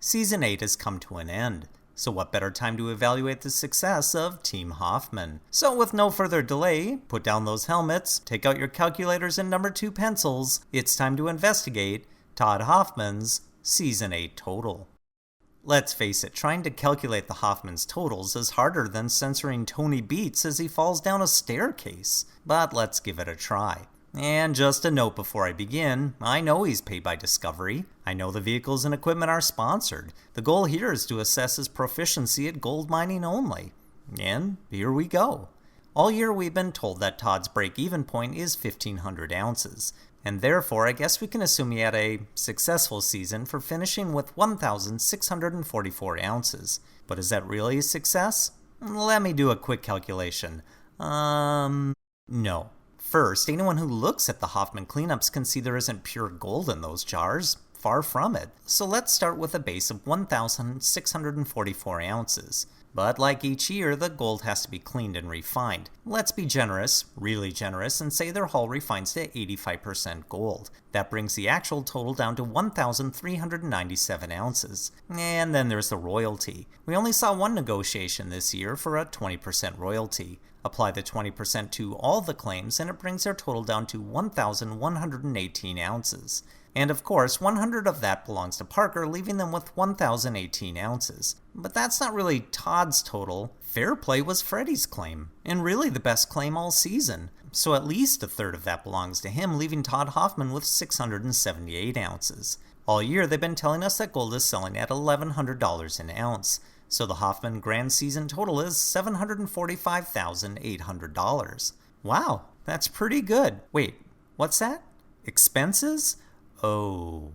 Season 8 has come to an end. So what better time to evaluate the success of Team Hoffman? So with no further delay, put down those helmets, take out your calculators and number 2 pencils. It's time to investigate Todd Hoffman's Season 8 total. Let's face it, trying to calculate the Hoffman's totals is harder than censoring Tony Beats as he falls down a staircase. But let's give it a try. And just a note before I begin, I know he's paid by Discovery. I know the vehicles and equipment are sponsored. The goal here is to assess his proficiency at gold mining only. And here we go. All year we've been told that Todd's break-even point is 1,500 ounces. And therefore, I guess we can assume he had a successful season for finishing with 1,644 ounces. But is that really a success? Let me do a quick calculation. No. First, anyone who looks at the Hoffman cleanups can see there isn't pure gold in those jars. Far from it. So let's start with a base of 1,644 ounces. But like each year, the gold has to be cleaned and refined. Let's be generous, really generous, and say their hull refines to 85% gold. That brings the actual total down to 1,397 ounces. And then there's the royalty. We only saw one negotiation this year for a 20% royalty. Apply the 20% to all the claims and it brings their total down to 1,118 ounces. And of course, 100 of that belongs to Parker, leaving them with 1,018 ounces. But that's not really Todd's total. Fair play was Freddie's claim, and really the best claim all season. So at least a third of that belongs to him, leaving Todd Hoffman with 678 ounces. All year they've been telling us that gold is selling at $1,100 an ounce. So the Hoffman grand season total is $745,800. Wow, that's pretty good. Wait, what's that? Expenses? Oh.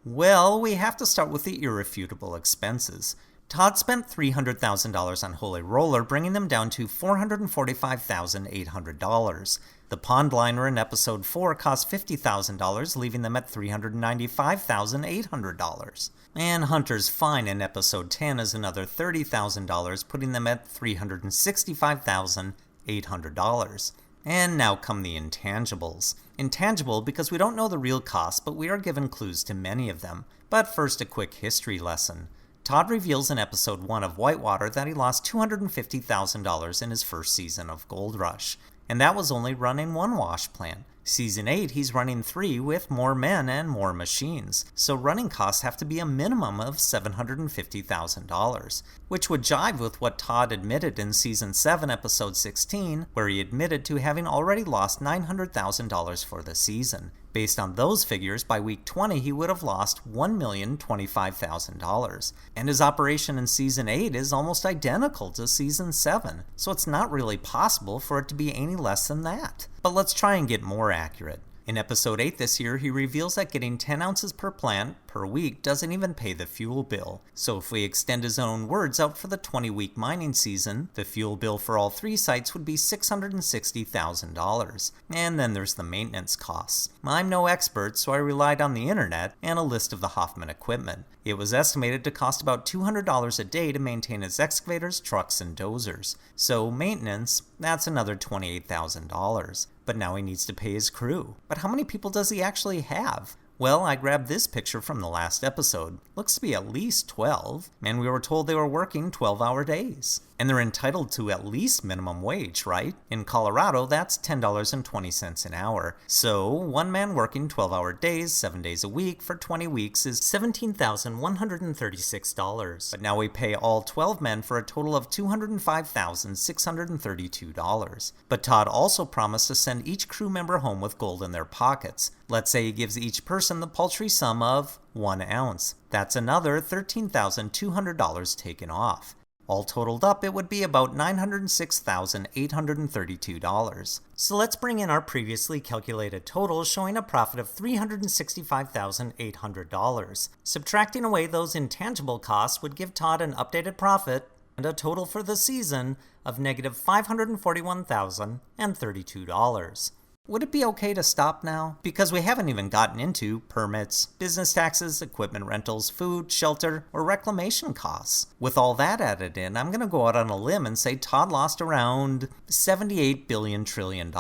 Well, we have to start with the irrefutable expenses. Todd spent $300,000 on Holy Roller, bringing them down to $445,800. The Pond Liner in Episode 4 cost $50,000, leaving them at $395,800. And Hunter's Fine in Episode 10 is another $30,000, putting them at $365,800. And now come the intangibles. Intangible because we don't know the real cost, but we are given clues to many of them. But first, a quick history lesson. Todd reveals in Episode 1 of Whitewater that he lost $250,000 in his first season of Gold Rush. And that was only running one wash plant. Season 8, he's running 3 with more men and more machines, so running costs have to be a minimum of $750,000, which would jive with what Todd admitted in Season 7, Episode 16, where he admitted to having already lost $900,000 for the season. Based on those figures, by week 20 he would have lost $1,025,000. And his operation in Season 8 is almost identical to Season 7, so it's not really possible for it to be any less than that. But let's try and get more accurate. In Episode 8 this year, he reveals that getting 10 ounces per plant per week doesn't even pay the fuel bill. So if we extend his own words out for the 20-week mining season, the fuel bill for all 3 sites would be $660,000. And then there's the maintenance costs. I'm no expert, so I relied on the internet and a list of the Hoffman equipment. It was estimated to cost about $200 a day to maintain his excavators, trucks, and dozers. So maintenance, that's another $28,000. But now he needs to pay his crew. But how many people does he actually have? Well, I grabbed this picture from the last episode. Looks to be at least 12, and we were told they were working 12-hour days. And they're entitled to at least minimum wage, right? In Colorado, that's $10.20 an hour. So, one man working 12-hour days, 7 days a week, for 20 weeks is $17,136. But now we pay all 12 men for a total of $205,632. But Todd also promised to send each crew member home with gold in their pockets. Let's say he gives each person the paltry sum of 1 ounce. That's another $13,200 taken off. All totaled up, it would be about $906,832. So let's bring in our previously calculated total, showing a profit of $365,800. Subtracting away those intangible costs would give Todd an updated profit and a total for the season of negative $541,032. Would it be okay to stop now? Because we haven't even gotten into permits, business taxes, equipment rentals, food, shelter, or reclamation costs. With all that added in, I'm going to go out on a limb and say Todd lost around $78 billion trillion.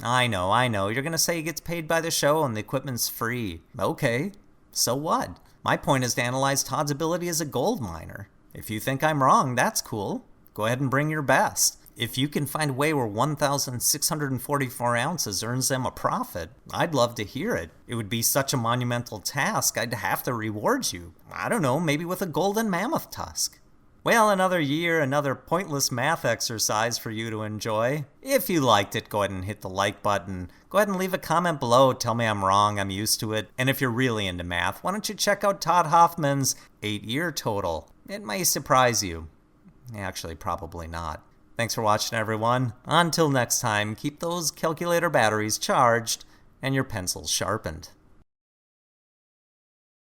I know, you're going to say he gets paid by the show and the equipment's free. Okay, so what? My point is to analyze Todd's ability as a gold miner. If you think I'm wrong, that's cool. Go ahead and bring your best. If you can find a way where 1,644 ounces earns them a profit, I'd love to hear it. It would be such a monumental task, I'd have to reward you. I don't know, maybe with a golden mammoth tusk. Well, another year, another pointless math exercise for you to enjoy. If you liked it, go ahead and hit the like button. Go ahead and leave a comment below. Tell me I'm wrong, I'm used to it. And if you're really into math, why don't you check out Todd Hoffman's 8-year total? It may surprise you. Actually, probably not. Thanks for watching, everyone. Until next time, keep those calculator batteries charged and your pencils sharpened.